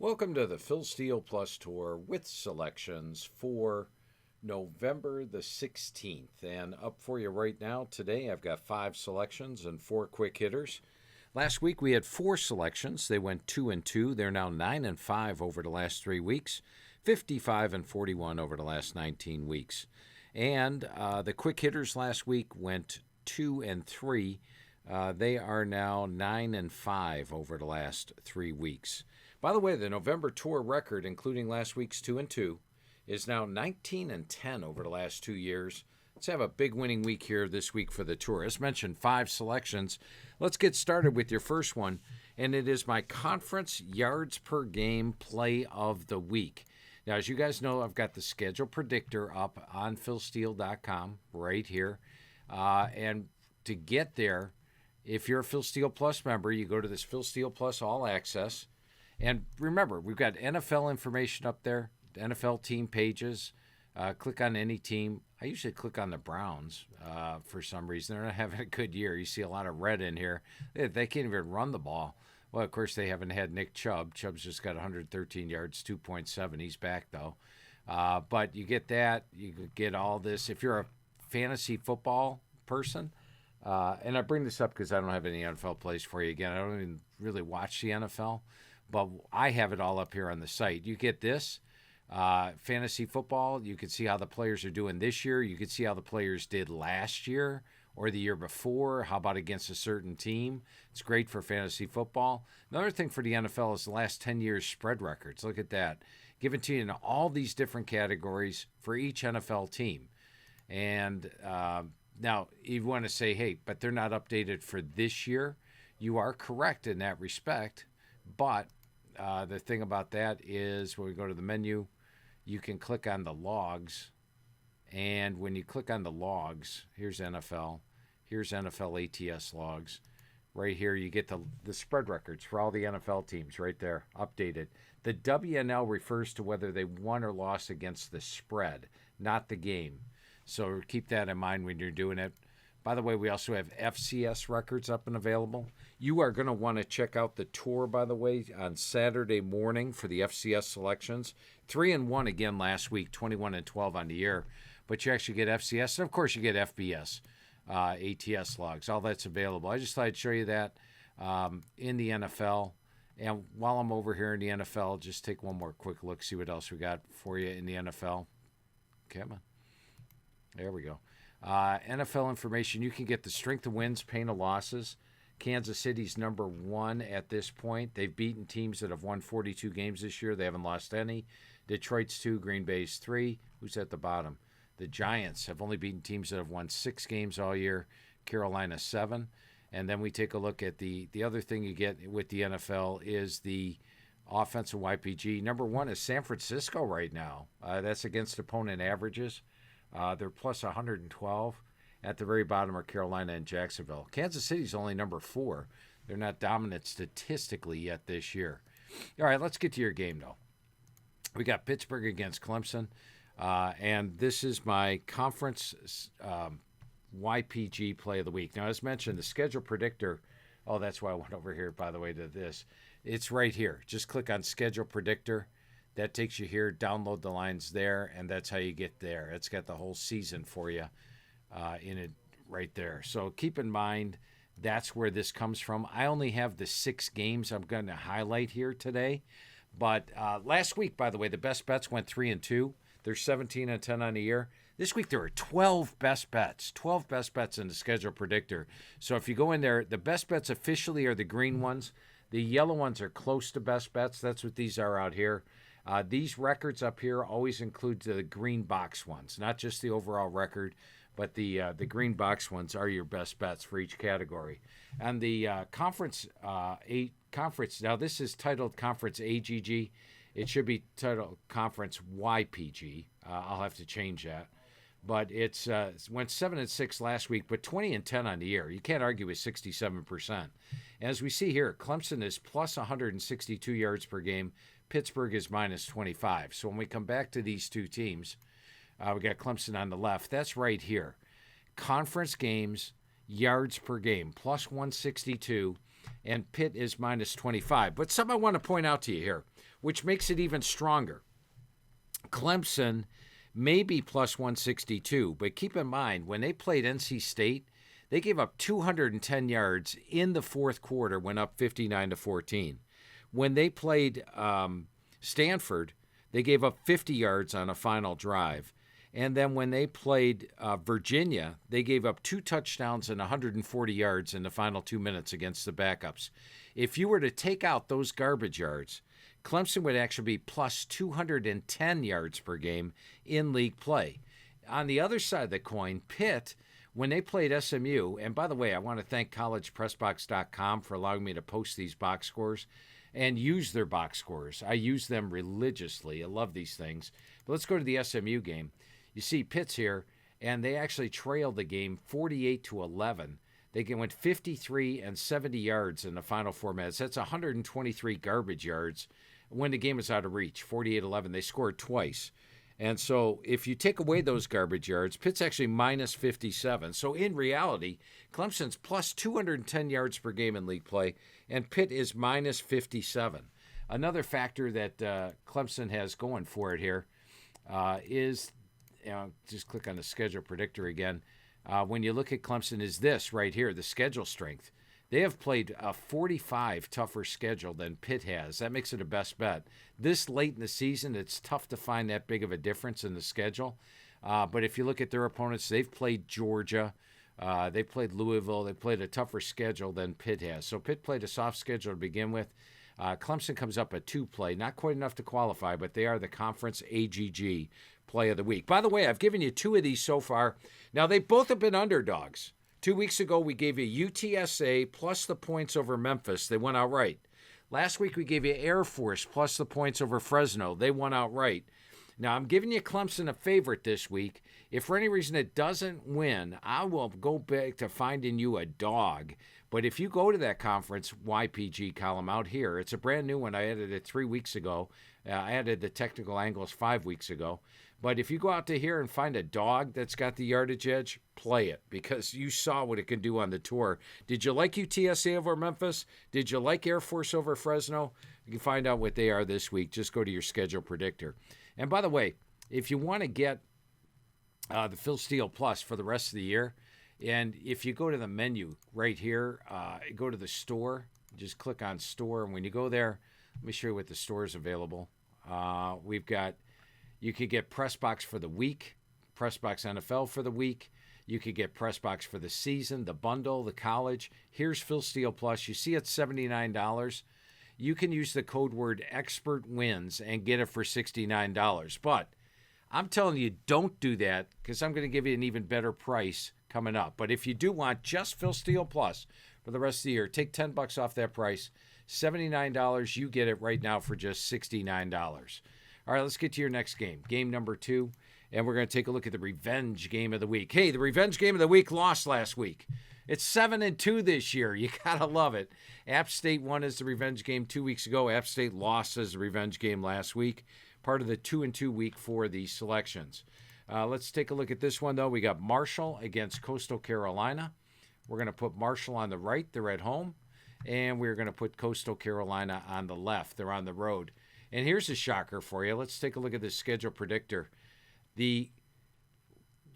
Welcome to the Phil Steele Plus Tour with selections for November the 16th. And up for you right now today, I've got 5 selections and 4 quick hitters. Last week we had 4 selections. They went 2 and 2. They're now 9 and 5 over the last 3 weeks, 55 and 41 over the last 19 weeks. And the quick hitters last week went 2 and 3. They are now 9 and 5 over the last 3 weeks. By the way, the November tour record, including last week's 2 and 2, is now 19 and 10 over the last 2 years. Let's have a big winning week here this week for the tour. As mentioned, 5 selections. Let's get started with your first one, and it is my conference yards per game play of the week. Now, as you guys know, I've got the schedule predictor up on philsteele.com right here. And to get there, if you're a Phil Steele Plus member, you go to this Phil Steele Plus All Access. And remember, we've got NFL information up there, NFL team pages. Click on any team. I usually click on the Browns for some reason. They're not having a good year. You see a lot of red in here. They can't even run the ball. Well, of course, they haven't had Nick Chubb. Chubb's just got 113 yards, 2.7. He's back, though. But you get that. You get all this. If you're a fantasy football person, and I bring this up because I don't have any NFL plays for you. Again, I don't even really watch the NFL. But I have it all up here on the site. You get this, fantasy football. You can see how the players are doing this year. You can see how the players did last year or the year before. How about against a certain team? It's great for fantasy football. Another thing for the NFL is the last 10 years spread records. Look at that. Given to you in all these different categories for each NFL team. And now you want to say, hey, but they're not updated for this year. You are correct in that respect. But the thing about that is when we go to the menu, you can click on the logs. And when you click on the logs, here's NFL. Here's NFL ATS logs. Right here, you get the spread records for all the NFL teams right there, updated. The WNL refers to whether they won or lost against the spread, not the game. So keep that in mind when you're doing it. By the way, we also have FCS records up and available. You are going to want to check out the tour, by the way, on Saturday morning for the FCS selections. 3 and 1 again last week, 21 and 12 on the year. But you actually get FCS, and of course you get FBS, ATS logs. All that's available. I just thought I'd show you that in the NFL. And while I'm over here in the NFL, just take one more quick look, see what else we got for you in the NFL. Come on. There we go. NFL information, you can get the strength of wins, pain of losses. Kansas City's number 1 at this point. They've beaten teams that have won 42 games this year. They haven't lost any. Detroit's 2, Green Bay's 3. Who's at the bottom? The Giants have only beaten teams that have won 6 games all year. Carolina 7. And then we take a look at the other thing you get with the NFL is the offensive YPG. Number 1 is San Francisco right now. That's against opponent averages. They're plus 112. At the very bottom are Carolina and Jacksonville. Kansas City's only number 4. They're not dominant statistically yet this year. All right, let's get to your game, though. We got Pittsburgh against Clemson, and this is my conference YPG play of the week. Now, as mentioned, the schedule predictor, that's why I went over here, by the way, to this. It's right here. Just click on schedule predictor. That takes you here, download the lines there, and that's how you get there. It's got the whole season for you in it right there. So keep in mind, that's where this comes from. I only have the 6 games I'm going to highlight here today. But last week, by the way, the best bets went 3 and 2. They're 17 and 10 on the year. This week, there are 12 best bets. 12 best bets in the schedule predictor. So if you go in there, the best bets officially are the green ones. The yellow ones are close to best bets. That's what these are out here. These records up here always include the green box ones, not just the overall record, but the green box ones are your best bets for each category. And the conference, now this is titled Conference AGG. It should be titled Conference YPG. I'll have to change that. But it went 7 and 6 last week, but 20 and 10 on the year. You can't argue with 67%. As we see here, Clemson is plus 162 yards per game. Pittsburgh is minus 25. So when we come back to these two teams, we got Clemson on the left. That's right here. Conference games, yards per game, plus 162. and Pitt is minus 25. But something I want to point out to you here, which makes it even stronger. Clemson may be plus 162, but keep in mind, when they played NC State, they gave up 210 yards in the fourth quarter, went up 59-14. When they played Stanford, they gave up 50 yards on a final drive. And then when they played Virginia, they gave up 2 touchdowns and 140 yards in the final 2 minutes against the backups. If you were to take out those garbage yards, Clemson would actually be plus 210 yards per game in league play. On the other side of the coin, Pitt, when they played SMU, and by the way, I want to thank collegepressbox.com for allowing me to post these box scores and use their box scores. I use them religiously. I love these things. But let's go to the SMU game. You see Pitt's here, and they actually trailed the game 48-11. They went 53 and 70 yards in the final 4 minutes. That's 123 garbage yards when the game was out of reach, 48-11. They scored twice. And so if you take away those garbage yards, Pitt's actually minus 57. So in reality, Clemson's plus 210 yards per game in league play, and Pitt is minus 57. Another factor that Clemson has going for it here is, just click on the schedule predictor again. When you look at Clemson, is this right here, the schedule strength. They have played a 45 tougher schedule than Pitt has. That makes it a best bet. This late in the season, it's tough to find that big of a difference in the schedule. But if you look at their opponents, they've played Georgia. They played Louisville. They played a tougher schedule than Pitt has. So Pitt played a soft schedule to begin with. Clemson comes up a 2-play. Not quite enough to qualify, but they are the conference AGG play of the week. By the way, I've given you 2 of these so far. Now, they both have been underdogs. 2 weeks ago, we gave you UTSA plus the points over Memphis. They won outright. Last week, we gave you Air Force plus the points over Fresno. They won outright. Now, I'm giving you Clemson a favorite this week. If for any reason it doesn't win, I will go back to finding you a dog. But if you go to that conference YPG column out here, it's a brand new one. I added it 3 weeks ago. I added the technical angles 5 weeks ago. But if you go out to here and find a dog that's got the yardage edge, play it, because you saw what it can do on the tour. Did you like UTSA over Memphis? Did you like Air Force over Fresno? You can find out what they are this week. Just go to your schedule predictor. And by the way, if you want to get the Phil Steele Plus for the rest of the year, and if you go to the menu right here, go to the store, just click on store. And when you go there, let me show you what the store is available. We've got, you could get Pressbox for the week, Pressbox NFL for the week. You could get Pressbox for the season, the bundle, the college. Here's Phil Steele Plus. You see it's $79. You can use the code word EXPERTWINS and get it for $69. But I'm telling you, don't do that, because I'm going to give you an even better price coming up. But if you do want just Phil Steele Plus for the rest of the year, take $10 off that price. $79, you get it right now for just $69. All right, let's get to your next game. Game number 2, and we're going to take a look at the revenge game of the week. Hey, the revenge game of the week lost last week. It's 7-2 this year. You got to love it. App State won as the revenge game 2 weeks ago. App State lost as the revenge game last week. Part of the 2-2 week for the selections. Let's take a look at this one, though. We got Marshall against Coastal Carolina. We're going to put Marshall on the right. They're at home. And we're going to put Coastal Carolina on the left. They're on the road. And here's a shocker for you. Let's take a look at the schedule predictor. The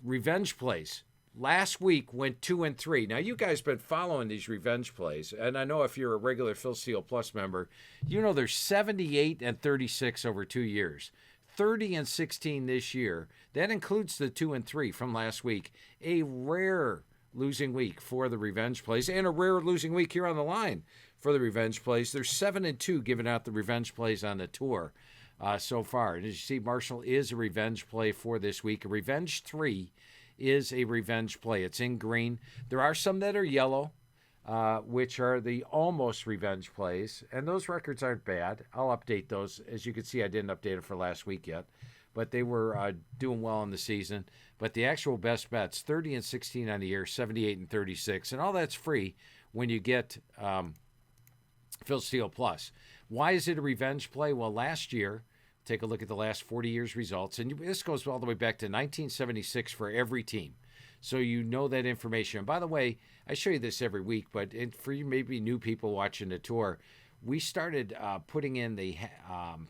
revenge plays last week went 2-3. Now, you guys been following these revenge plays, and I know if you're a regular Phil Steele Plus member, you know they're 78-36 over 2 years. 30-16 this year. That includes the 2-3 from last week. A rare losing week for the revenge plays, and a rare losing week here on the line for the revenge plays. They're 7-2 giving out the revenge plays on the tour so far. And as you see, Marshall is a revenge play for this week. A revenge 3 is a revenge play. It's in green. There are some that are yellow, which are the almost revenge plays, and those records aren't bad. I'll update those. As you can see, I didn't update it for last week yet, but they were doing well in the season. But the actual best bets, 30-16 on the year, 78-36, and all that's free when you get Phil Steele Plus. Why is it a revenge play? Well, last year, take a look at the last 40 years' results, and this goes all the way back to 1976 for every team. So you know that information. And by the way, I show you this every week, but for you maybe new people watching the tour, we started putting in the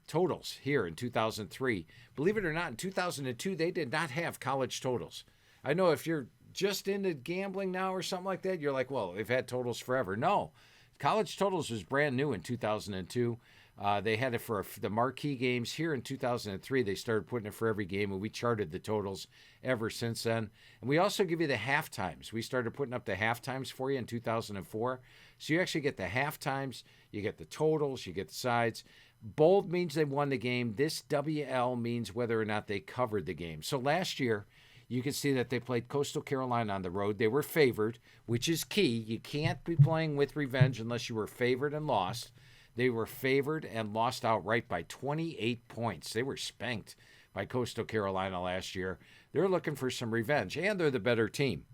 totals here in 2003. Believe it or not, in 2002, they did not have college totals. I know if you're just into gambling now or something like that, you're like, well, they've had totals forever. No, college totals was brand new in 2002. They had it for the marquee games. Here in 2003, they started putting it for every game, and we charted the totals ever since then. And we also give you the half times. We started putting up the half times for you in 2004. So you actually get the half times, you get the totals, you get the sides. Bold means they won the game. This WL means whether or not they covered the game. So last year, you can see that they played Coastal Carolina on the road. They were favored, which is key. You can't be playing with revenge unless you were favored and lost. They were favored and lost outright by 28 points. They were spanked by Coastal Carolina last year. They're looking for some revenge, and they're the better team.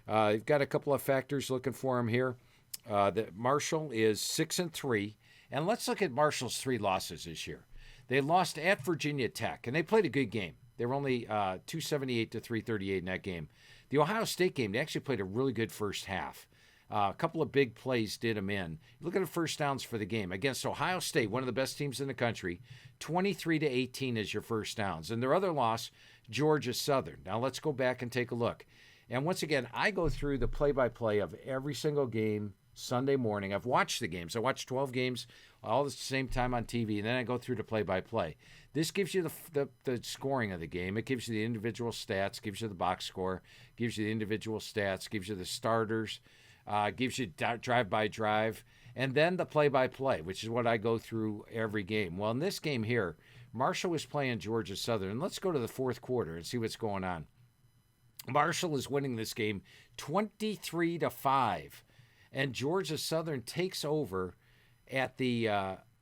You've got a couple of factors looking for them here. That Marshall is 6-3, and let's look at Marshall's 3 losses this year. They lost at Virginia Tech, and they played a good game. They were only 278 to 338 in that game. The Ohio State game, they actually played a really good first half. A couple of big plays did them in. Look at the first downs for the game. Against Ohio State, one of the best teams in the country, 23 to 18 is your first downs. And their other loss, Georgia Southern. Now let's go back and take a look. And once again, I go through the play-by-play of every single game Sunday morning. I've watched the games. I watched 12 games all at the same time on TV, and then I go through the play-by-play. This gives you the scoring of the game. It gives you the individual stats, gives you the box score, gives you the individual stats, gives you the starters, gives you drive-by-drive, and then the play-by-play, which is what I go through every game. Well, in this game here, Marshall was playing Georgia Southern. And let's go to the fourth quarter and see what's going on. Marshall is winning this game 23-5, and Georgia Southern takes over at the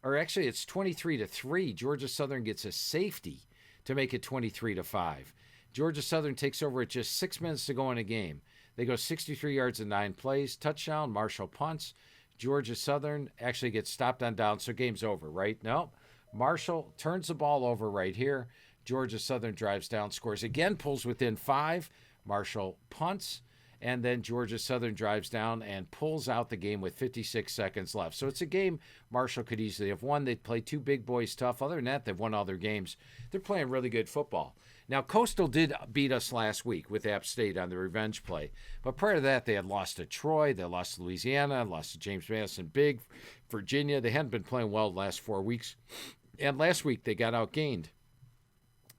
or actually it's 23-3. Georgia Southern gets a safety to make it 23-5. Georgia Southern takes over at just 6 minutes to go in a game. They go 63 yards in 9 plays. Touchdown, Marshall punts. Georgia Southern actually gets stopped on down, so game's over, right? No. Marshall turns the ball over right here. Georgia Southern drives down, scores again, pulls within 5. Marshall punts, and then Georgia Southern drives down and pulls out the game with 56 seconds left. So it's a game Marshall could easily have won. They play 2 big boys tough. Other than that, they've won all their games. They're playing really good football. Now, Coastal did beat us last week with App State on the revenge play. But prior to that, they had lost to Troy. They lost to Louisiana, lost to James Madison Big, Virginia. They hadn't been playing well the last 4 weeks. And last week, they got outgained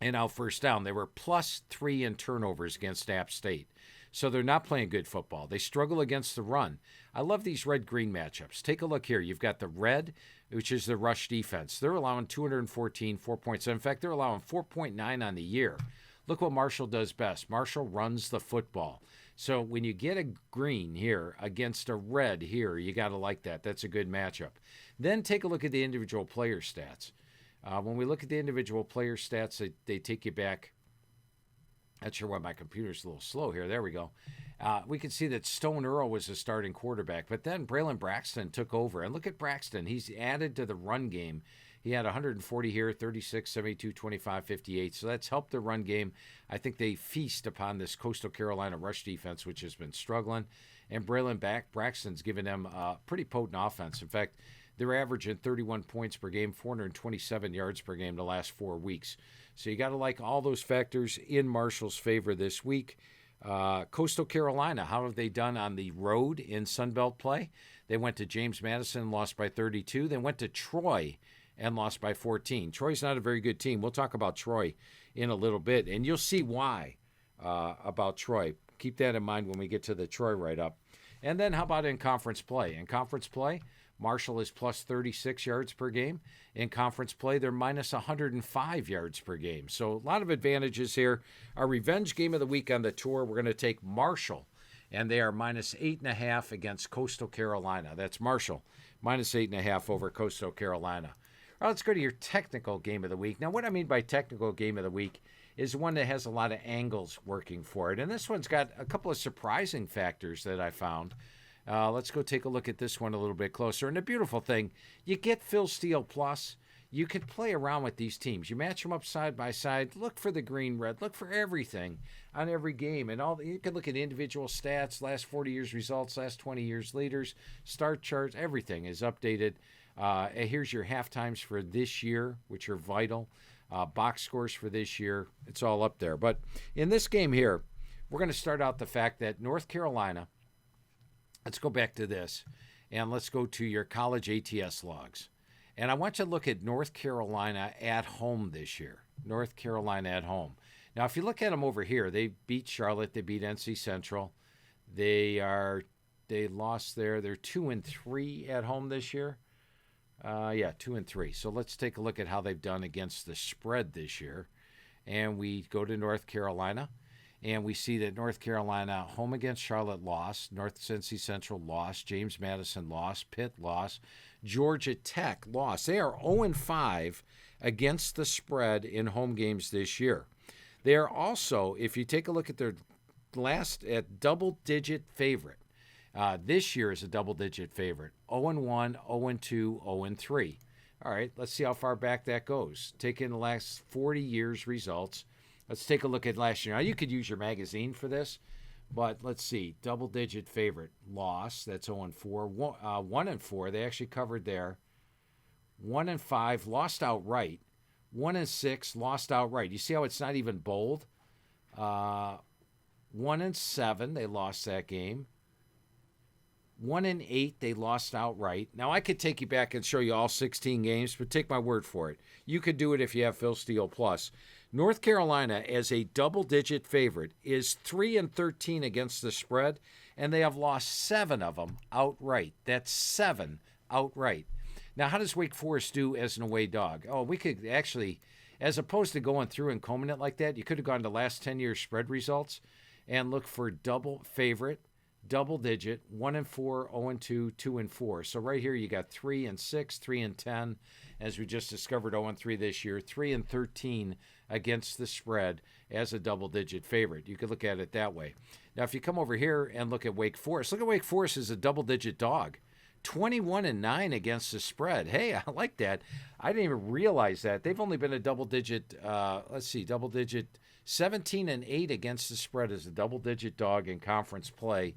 and out first down. They were +3 in turnovers against App State. So they're not playing good football. They struggle against the run. I love these red-green matchups. Take a look here. You've got the red, which is the rush defense. They're allowing 214, 4.7. In fact, they're allowing 4.9 on the year. Look what Marshall does best. Marshall runs the football. So when you get a green here against a red here, you got to like that. That's a good matchup. Then take a look at the individual player stats. When we look at the individual player stats, they take you back. Not sure why my computer's a little slow here. There we go. We can see that Stone Earl was the starting quarterback, but then Braylon Braxton took over. And look at Braxton. He's added to the run game. He had 140 here, 36, 72, 25, 58. So that's helped the run game. I think they feast upon this Coastal Carolina rush defense, which has been struggling. And Braylon Braxton's given them a pretty potent offense. In fact, they're averaging 31 points per game, 427 yards per game the last 4 weeks. So you got to like all those factors in Marshall's favor this week. Coastal Carolina, how have they done on the road in Sunbelt play? They went to James Madison and lost by 32. They went to Troy and lost by 14. Troy's not a very good team. We'll talk about Troy in a little bit, and you'll see why about Troy. Keep that in mind when we get to the Troy write-up. And then how about in conference play? In conference play, Marshall is +36 yards per game. In conference play, they're -105 yards per game. So a lot of advantages here. Our revenge game of the week on the tour, we're going to take Marshall, and they are -8.5 against Coastal Carolina. That's Marshall, -8.5 over Coastal Carolina. All right, let's go to your technical game of the week. Now, what I mean by technical game of the week is one that has a lot of angles working for it. And this one's got a couple of surprising factors that I found. Let's go take a look at this one a little bit closer. And the beautiful thing, you get Phil Steele Plus. you could play around with these teams. You match them up side by side. Look for the green, red. Look for everything on every game. And you can look at individual stats, last 40 years results, last 20 years leaders, start charts. Everything is updated. Here's your half times for this year, which are vital. Box scores for this year. It's all up there. But in this game here, we're going to start out the fact that North Carolina, let's go back to this, and let's go to your college ATS logs. And I want you to look at North Carolina at home this year. North Carolina at home. Now, if you look at them over here, they beat Charlotte. They beat NC Central. They lost there. They're 2-3 at home this year. 2-3. So let's take a look at how they've done against the spread this year. And we go to North Carolina, and we see that North Carolina home against Charlotte lost, North NC Central lost, James Madison lost, Pitt lost, Georgia Tech lost. They are 0-5 against the spread in home games this year. They are also, if you take a look at their last at double-digit favorite, this year is a double-digit favorite, 0-1, 0-2, 0-3. All right, let's see how far back that goes. Take in the last 40 years results. Let's take a look at last year. Now, you could use your magazine for this, but let's see. Double-digit favorite loss. That's 0-4. 1-4. They actually covered there. 1-5. Lost outright. 1-6. Lost outright. You see how it's not even bold? 1-7. They lost that game. 1-8, they lost outright. Now, I could take you back and show you all 16 games, but take my word for it. You could do it if you have Phil Steele Plus. North Carolina, as a double-digit favorite, is 3-13 against the spread, and they have lost 7 of them outright. That's 7 outright. Now, how does Wake Forest do as an away dog? Oh, we could actually, as opposed to going through and combing it like that, you could have gone to last 10 years spread results and look for double favorite, double digit, 1-4, 0-2, 2-4. So right here you got 3-6, 3-10, as we just discovered 0-3 this year, 3-13 against the spread as a double digit favorite. You could look at it that way. Now, if you come over here and look at Wake Forest, look at Wake Forest as a double digit dog. 21-9 against the spread. Hey, I like that. I didn't even realize that. They've only been a double digit, double digit 17-8 against the spread as a double-digit dog in conference play.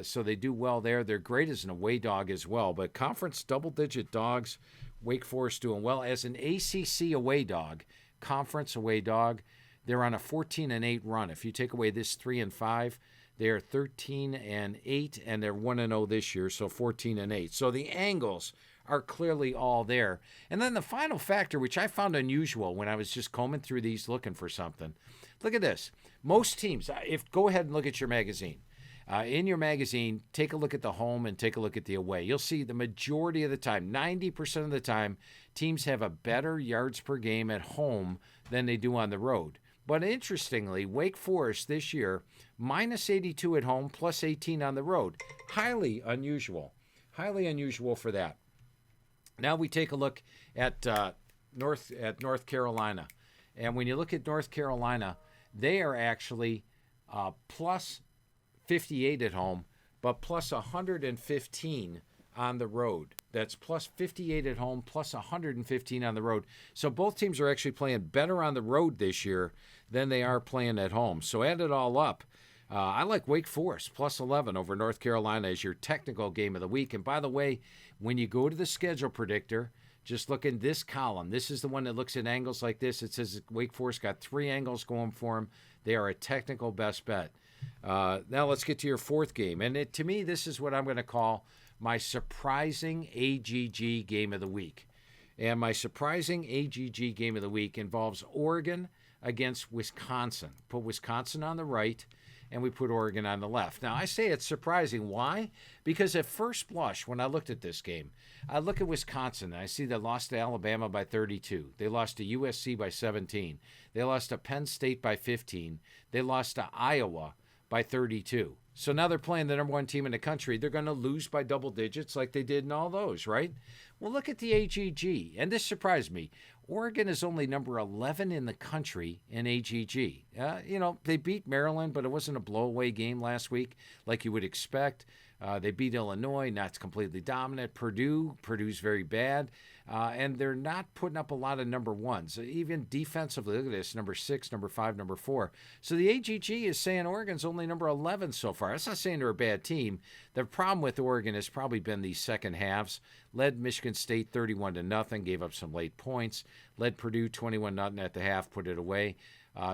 So they do well there. They're great as an away dog as well. But conference double-digit dogs, Wake Forest doing well. As an ACC away dog, conference away dog, they're on a 14-8 run. If you take away this 3-5, they are 13-8, and they're 1-0 this year, so 14-8. So the angles are clearly all there. And then the final factor, which I found unusual when I was just combing through these looking for something. Look at this. Most teams, go ahead and look at your magazine. In your magazine, take a look at the home and take a look at the away. You'll see the majority of the time, 90% of the time, teams have a better yards per game at home than they do on the road. But interestingly, Wake Forest this year, -82 at home, +18 on the road. Highly unusual. Highly unusual for that. Now we take a look at North Carolina. And when you look at North Carolina, they are actually +58 at home, but +115 on the road. That's +58 at home, +115 on the road. So both teams are actually playing better on the road this year than they are playing at home. So add it all up. I like Wake Forest, +11 over North Carolina as your technical game of the week. And by the way, when you go to the schedule predictor, just look in this column. This is the one that looks at angles like this. It says Wake Forest got 3 angles going for them. They are a technical best bet. Now let's get to your fourth game. And to me, this is what I'm going to call my surprising AGG game of the week. And my surprising AGG game of the week involves Oregon against Wisconsin. Put Wisconsin on the right, and we put Oregon on the left. Now, I say it's surprising. Why? Because at first blush, when I looked at this game, I look at Wisconsin, and I see they lost to Alabama by 32. They lost to USC by 17. They lost to Penn State by 15. They lost to Iowa by 32. So now they're playing the number 1 team in the country. They're going to lose by double digits like they did in all those, right? Well, look at the AGG. And this surprised me. Oregon is only number 11 in the country in AGG. They beat Maryland, but it wasn't a blow-away game last week like you would expect. They beat Illinois, not completely dominant. Purdue's very bad. and they're not putting up a lot of number ones. Even defensively, look at this, number 6, number 5, number 4. So the AGG is saying Oregon's only number 11 so far. That's not saying they're a bad team. The problem with Oregon has probably been these second halves. Led Michigan State 31-0, gave up some late points. Led Purdue 21-0 at the half, put it away.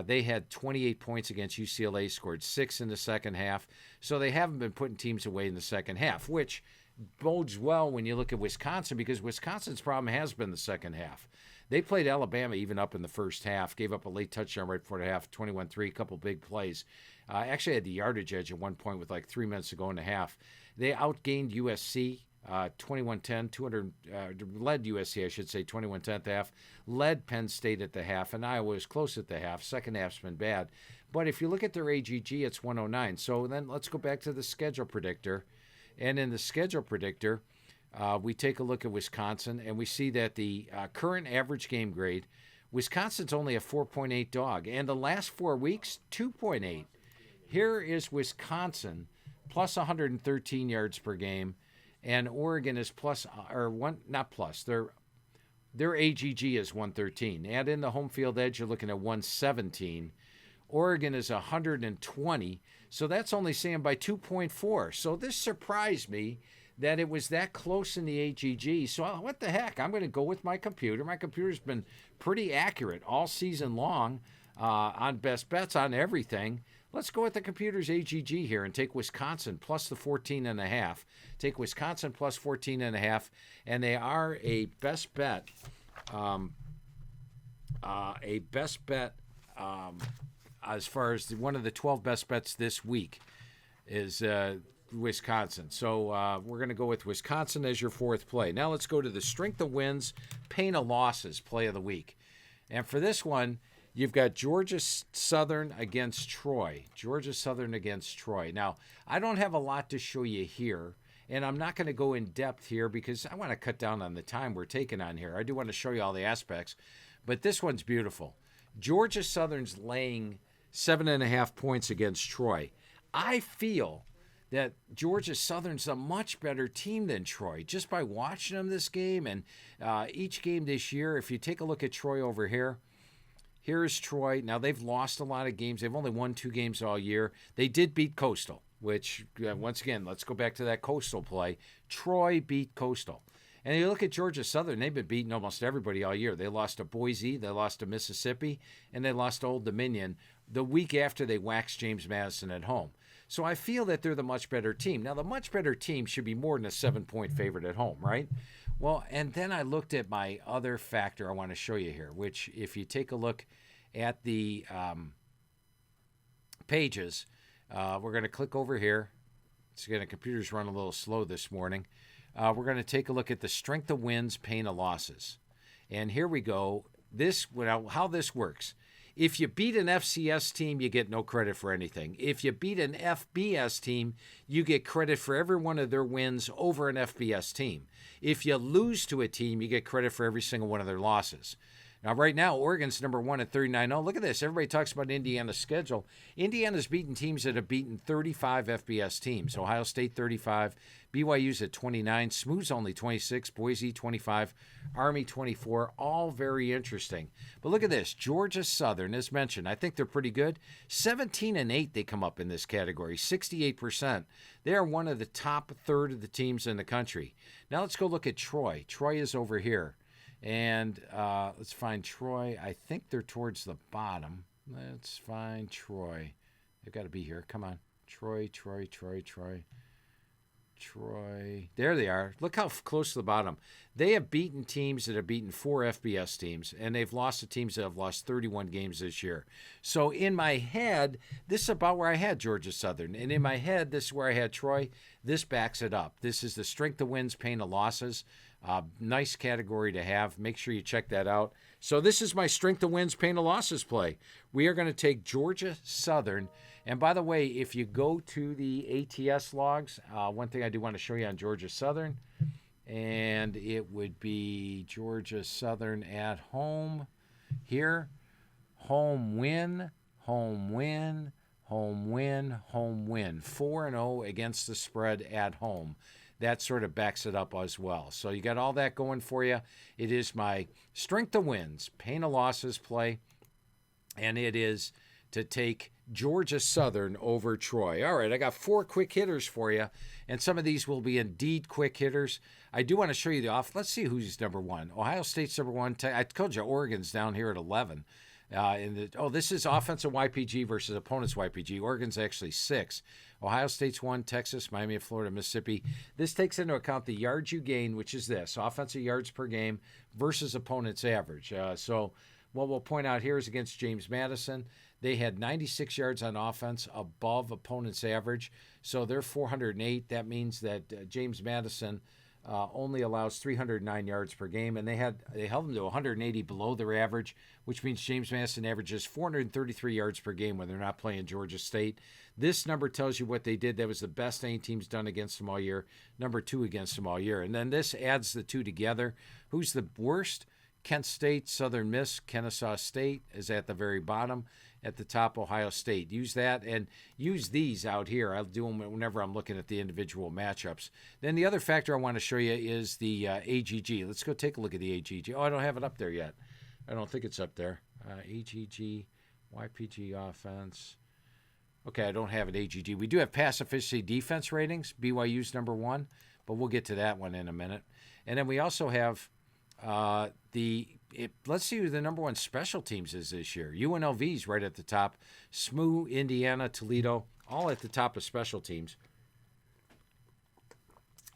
They had 28 points against UCLA, scored 6 in the second half. So they haven't been putting teams away in the second half, which bodes well when you look at Wisconsin, because Wisconsin's problem has been the second half. They played Alabama even up in the first half, gave up a late touchdown right before the half, 21-3, a couple big plays. Actually had the yardage edge at one point with like 3 minutes to go in the half. They outgained USC 21-10, led USC, I should say, 21-10 at the half, led Penn State at the half, and Iowa was close at the half. Second half's been bad. But if you look at their AGG, it's 109. So then let's go back to the schedule predictor. And in the schedule predictor, we take a look at Wisconsin, and we see that the current average game grade, Wisconsin's only a 4.8 dog, and the last 4 weeks, 2.8. Here is Wisconsin, plus 113 yards per game, and Oregon is plus, or one, not plus, their AGG is 113. Add in the home field edge, you're looking at 117. Oregon is 120, so that's only saying by 2.4. So this surprised me that it was that close in the AGG. So what the heck? I'm going to go with my computer. My computer's been pretty accurate all season long on best bets on everything. Let's go with the computer's AGG here and take Wisconsin plus the 14.5. Take Wisconsin plus 14.5, and they are a best bet. As far as one of the 12 best bets this week is Wisconsin. So we're going to go with Wisconsin as your fourth play. Now let's go to the strength of wins, pain of losses play of the week. And for this one, you've got Georgia Southern against Troy. Georgia Southern against Troy. Now, I don't have a lot to show you here, and I'm not going to go in depth here because I want to cut down on the time we're taking on here. I do want to show you all the aspects, but this one's beautiful. Georgia Southern's laying 7.5 points against Troy. I feel that Georgia Southern's a much better team than Troy just by watching them this game and each game this year. If you take a look at Troy over here, here's Troy. Now, they've lost a lot of games. They've only won 2 games all year. They did beat Coastal, which, once again, let's go back to that Coastal play. Troy beat Coastal. And you look at Georgia Southern, they've been beating almost everybody all year. They lost to Boise, they lost to Mississippi, and they lost to Old Dominion the week after they waxed James Madison at home. So I feel that they're the much better team. Now, the much better team should be more than a 7-point favorite at home, right? Well, and then I looked at my other factor I want to show you here, which if you take a look at the pages, we're going to click over here. It's going to, computer's run a little slow this morning. We're going to take a look at the strength of wins, pain of losses. And here we go. How this works. If you beat an FCS team, you get no credit for anything. If you beat an FBS team, you get credit for every one of their wins over an FBS team. If you lose to a team, you get credit for every single one of their losses. Now, right now, Oregon's number 1 at 39-0. Look at this. Everybody talks about Indiana's schedule. Indiana's beaten teams that have beaten 35 FBS teams. Ohio State, 35. BYU's at 29. SMU's only 26. Boise, 25. Army, 24. All very interesting. But look at this. Georgia Southern, as mentioned, I think they're pretty good. 17-8 they come up in this category. 68%. They are one of the top third of the teams in the country. Now let's go look at Troy. Troy is over here. And let's find Troy. I think they're towards the bottom. Let's find Troy. They've got to be here. Come on. Troy. There they are. Look how close to the bottom. They have beaten teams that have beaten 4 FBS teams, and they've lost to teams that have lost 31 games this year. So in my head, this is about where I had Georgia Southern. And in my head, this is where I had Troy. This backs it up. This is the strength of wins, pain of losses. Nice category to have. Make sure you check that out. So this is my strength of wins, pain of losses play. We are going to take Georgia Southern. And by the way, if you go to the ATS logs, one thing I do want to show you on Georgia Southern, and it would be Georgia Southern at home here. Home win, home win, home win, home win. 4-0 against the spread at home. that sort of backs it up as well. So you got all that going for you. It is my strength of wins, pain of losses play, and it is to take Georgia Southern over Troy. All right, I got 4 quick hitters for you, and some of these will be indeed quick hitters. I do want to show you the off. Let's see who's number 1. Ohio State's number 1. I told you Oregon's down here at 11. This is offensive YPG versus opponent's YPG. Oregon's actually 6. Ohio State's 1, Texas, Miami of Florida, Mississippi. This takes into account the yards you gain, which is this, offensive yards per game versus opponent's average. So what we'll point out here is against James Madison. They had 96 yards on offense above opponent's average. So they're 408. That means that James Madison only allows 309 yards per game, and they held them to 180 below their average, which means James Madison averages 433 yards per game when they're not playing Georgia State. This number tells you what they did. That was the best any team's done against them all year, number 2 against them all year. And then this adds the 2 together. Who's the worst? Kent State, Southern Miss, Kennesaw State is at the very bottom. At the top, Ohio State. Use that and use these out here. I'll do them whenever I'm looking at the individual matchups. Then the other factor I want to show you is the AGG. Let's go take a look at the AGG. Oh, I don't have it up there yet. I don't think it's up there. AGG, YPG offense. Okay, I don't have it AGG. We do have pass efficiency defense ratings. BYU's number 1, but we'll get to that one in a minute. And then we also have let's see who the number 1 special teams is this year. UNLV's right at the top. SMU, Indiana, Toledo, all at the top of special teams.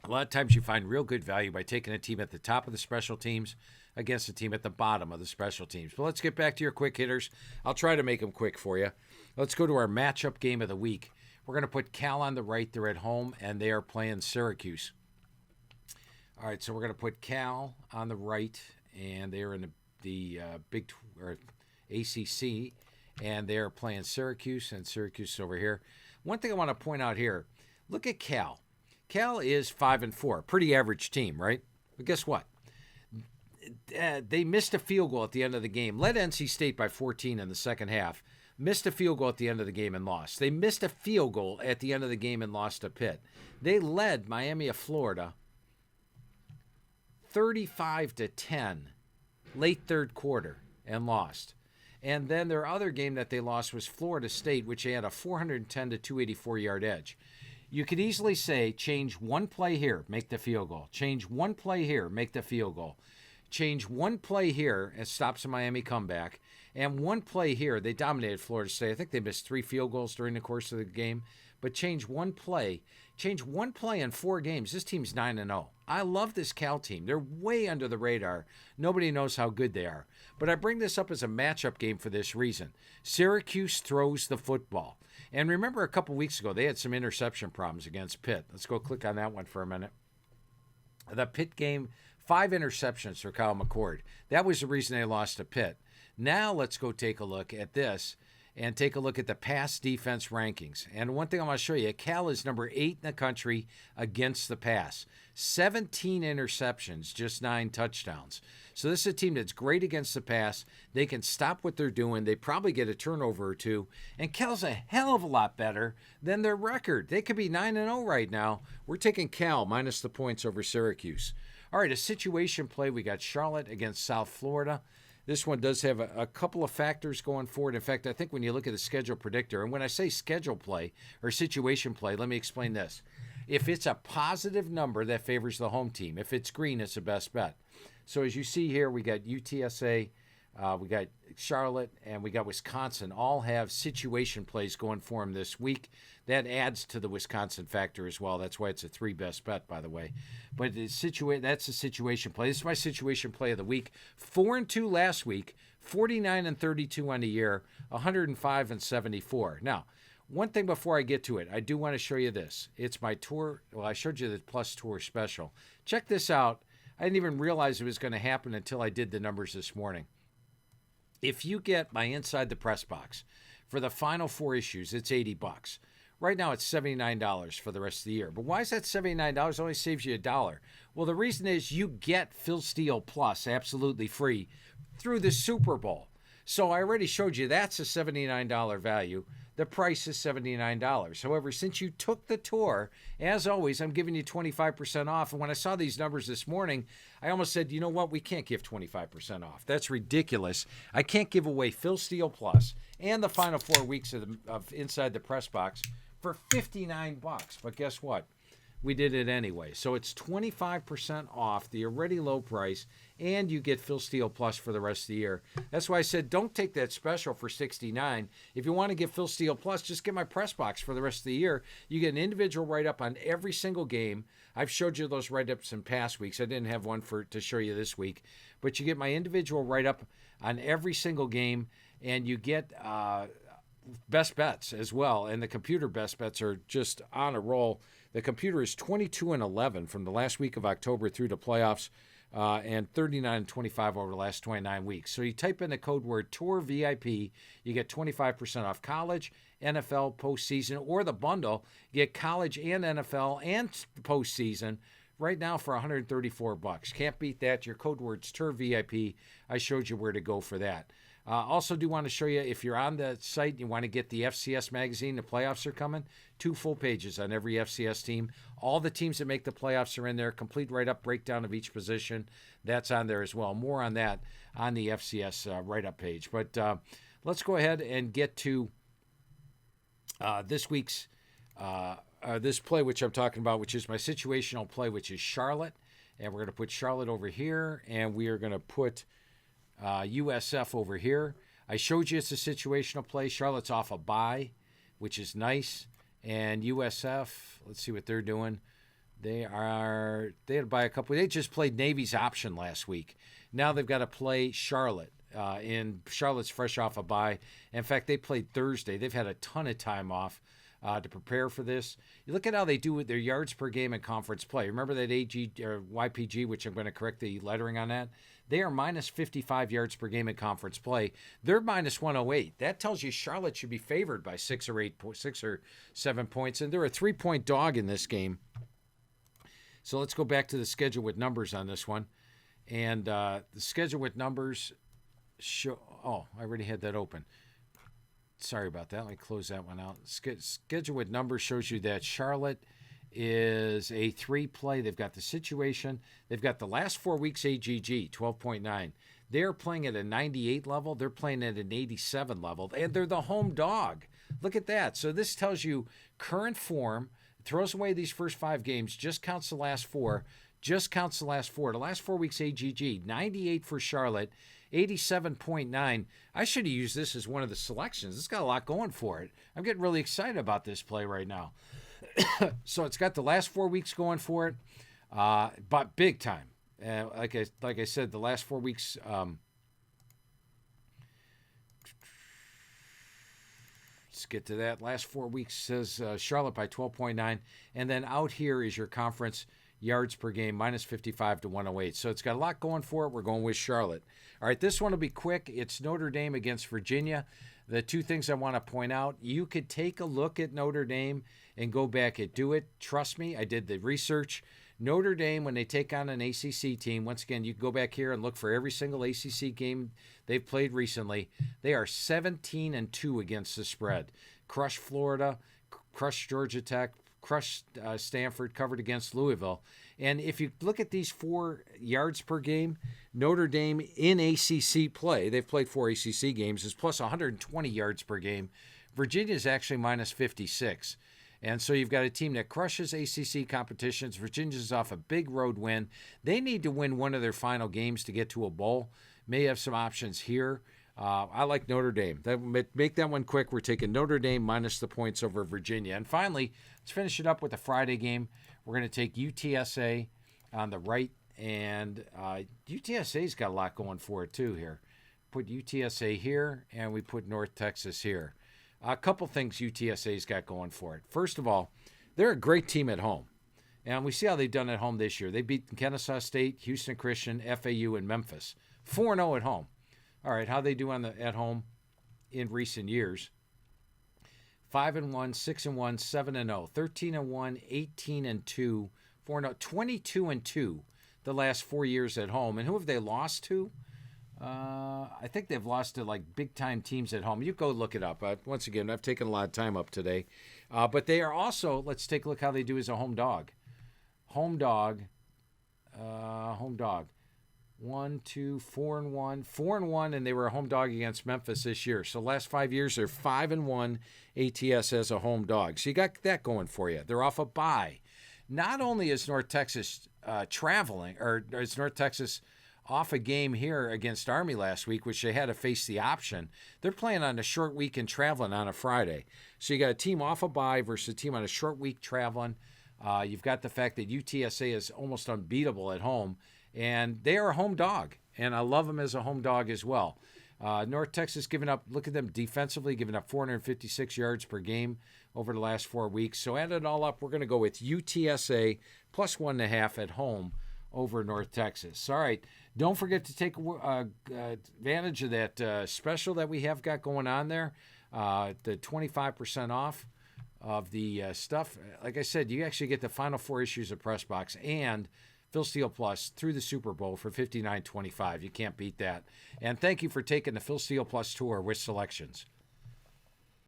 A lot of times you find real good value by taking a team at the top of the special teams against a team at the bottom of the special teams. But let's get back to your quick hitters. I'll try to make them quick for you. Let's go to our matchup game of the week. We're going to put Cal on the right. They're at home, and they are playing Syracuse. All right, so we're going to put Cal on the right, and they're in the ACC, and they're playing Syracuse, and Syracuse is over here. One thing I want to point out here, look at Cal. Cal is 5-4, pretty average team, right? But guess what? They missed a field goal at the end of the game, led NC State by 14 in the second half, missed a field goal at the end of the game and lost. They missed a field goal at the end of the game and lost to Pitt. They led Miami of Florida 35-10 late third quarter and lost. And then their other game that they lost was Florida State, which they had a 410 to 284 yard edge. You could easily say, change one play here, make the field goal. Change one play here, make the field goal. Change one play here and stops a Miami comeback. And one play here, they dominated Florida State. I think they missed 3 field goals during the course of the game. But change one play in 4 games. This team's 9-0. I love this Cal team. They're way under the radar. Nobody knows how good they are. But I bring this up as a matchup game for this reason. Syracuse throws the football. And remember a couple weeks ago, they had some interception problems against Pitt. Let's go click on that one for a minute. The Pitt game, 5 interceptions for Kyle McCord. That was the reason they lost to Pitt. Now let's go take a look at this and take a look at the pass defense rankings. And one thing I want to show you, Cal is number 8 in the country against the pass. 17 interceptions, just 9 touchdowns. So this is a team that's great against the pass. They can stop what they're doing. They probably get a turnover or 2. And Cal's a hell of a lot better than their record. They could be 9-0 right now. We're taking Cal minus the points over Syracuse. All right, a situation play. We got Charlotte against South Florida. This one does have a couple of factors going forward. In fact, I think when you look at the schedule predictor, and when I say schedule play or situation play, let me explain this. If it's a positive number, that favors the home team. If it's green, it's the best bet. So as you see here, we got UTSA, we got Charlotte, and we got Wisconsin. All have situation plays going for them this week. That adds to the Wisconsin factor as well. That's why it's a 3 best bet, by the way. But that's the situation play. This is my situation play of the week. 4-2 last week, 49-32 on the year, 105-74. Now, one thing before I get to it, I do want to show you this. It's my tour. Well, I showed you the Plus Tour special. Check this out. I didn't even realize it was going to happen until I did the numbers this morning. If you get my Inside the Press box for the final 4 issues, it's $80. Right now, it's $79 for the rest of the year. But why is that $79? It only saves you $1. Well, the reason is you get Phil Steele Plus absolutely free through the Super Bowl. So I already showed you that's a $79 value. The price is $79. However, since you took the tour, as always, I'm giving you 25% off. And when I saw these numbers this morning, I almost said, you know what? We can't give 25% off. That's ridiculous. I can't give away Phil Steele Plus and the final 4 weeks of Inside the Press Box for $59. But guess what? We did it anyway. So it's 25% off the already low price, and you get Phil Steele Plus for the rest of the year. That's why I said don't take that special for $69. If you want to get Phil Steele Plus, just get my press box for the rest of the year. You get an individual write-up on every single game. I've showed you those write-ups in past weeks. I didn't have one to show you this week. But you get my individual write-up on every single game, and you get best bets as well. And the computer best bets are just on a roll. The computer is 22-11 from the last week of October through the playoffs, and 39-25 over the last 29 weeks. So you type in the code word Tour VIP, you get 25% off college, NFL, postseason, or the bundle. You get college and NFL and postseason right now for $134. Can't beat that. Your code word's Tour VIP. I showed you where to go for that. Also do want to show you, if you're on the site and you want to get the FCS magazine, the playoffs are coming, 2 full pages on every FCS team. All the teams that make the playoffs are in there, complete write-up breakdown of each position. That's on there as well. More on that on the FCS write-up page. But let's go ahead and get to this week's, this play which I'm talking about, which is my situational play, which is Charlotte. And we're going to put Charlotte over here, and we are going to put USF over here. I showed you it's a situational play. Charlotte's off a bye, which is nice. And USF, let's see what they're doing. They had to buy a couple. They just played Navy's option last week. Now they've got to play Charlotte. And Charlotte's fresh off a bye. In fact, they played Thursday. They've had a ton of time off to prepare for this. You look at how they do with their yards per game in conference play. Remember that AG or YPG, which I'm going to correct the lettering on that? They are minus 55 yards per game in conference play. They're minus 108. That tells you Charlotte should be favored by 6 or 7 points, and they're a 3-point dog in this game. So let's go back to the schedule with numbers on this one. And the schedule with numbers show. Oh, I already had that open. Sorry about that. Let me close that one out. Schedule with numbers shows you that Charlotte is a 3-play. They've got the situation. They've got the last 4 weeks AGG, 12.9. They're playing at a 98 level. They're playing at an 87 level. And they're the home dog. Look at that. So this tells you current form. Throws away these first 5 games. Just counts the last 4. Just counts the last 4. The last 4 weeks AGG, 98 for Charlotte, 87.9. I should have used this as one of the selections. It's got a lot going for it. I'm getting really excited about this play right now. So it's got the last 4 weeks going for it, but big time. Like I said, the last 4 weeks. Let's get to that. Last 4 weeks says Charlotte by 12.9, and then out here is your conference yards per game, minus 55 to 108. So it's got a lot going for it. We're going with Charlotte. All right, this one will be quick. It's Notre Dame against Virginia. The 2 things I want to point out, you could take a look at Notre Dame and go back and do it. Trust me, I did the research. Notre Dame, when they take on an ACC team, once again, you can go back here and look for every single ACC game they've played recently. They are 17-2 against the spread. Crushed Florida, crushed Georgia Tech, crushed Stanford, covered against Louisville. And if you look at these 4 yards per game, Notre Dame in ACC play, they've played 4 ACC games, is plus 120 yards per game. Virginia is actually minus 56. And so you've got a team that crushes ACC competitions. Virginia's off a big road win. They need to win one of their final games to get to a bowl. May have some options here. I like Notre Dame. Make that one quick. We're taking Notre Dame minus the points over Virginia. And finally, let's finish it up with a Friday game. We're going to take UTSA on the right. And UTSA's got a lot going for it, too, here. Put UTSA here, and we put North Texas here. A couple things UTSA's got going for it. First of all, they're a great team at home. And we see how they've done at home this year. They beat Kennesaw State, Houston Christian, FAU, and Memphis. 4-0 at home. All right, how they do at home in recent years. 5-1, 6-1, 7-0, 13-1, 18-2, 4-0, 22-2 the last 4 years at home. And who have they lost to? I think they've lost to like big time teams at home. You go look it up. Once again, I've taken a lot of time up today. But they are also, let's take a look how they do as a home dog. Home dog. 1, 2, 4-1, 4-1, and they were a home dog against Memphis this year. So last 5 years, they're 5-1 ATS as a home dog. So you got that going for you. They're off a bye. Not only is North Texas traveling, or is North Texas off a game here against Army last week, which they had to face the option. They're playing on a short week and traveling on a Friday. So you got a team off a bye versus a team on a short week traveling. You've got the fact that UTSA is almost unbeatable at home, and they are a home dog, and I love them as a home dog as well. North Texas giving up, look at them defensively, giving up 456 yards per game over the last 4 weeks. So add it all up, we're going to go with UTSA plus 1.5 at home over North Texas. All right, don't forget to take advantage of that special that we have got going on there, the 25% off of the stuff. Like I said, you actually get the final 4 issues of Press Box and Phil Steele Plus through the Super Bowl for $59.25. You can't beat that. And thank you for taking the Phil Steele Plus tour with Selections.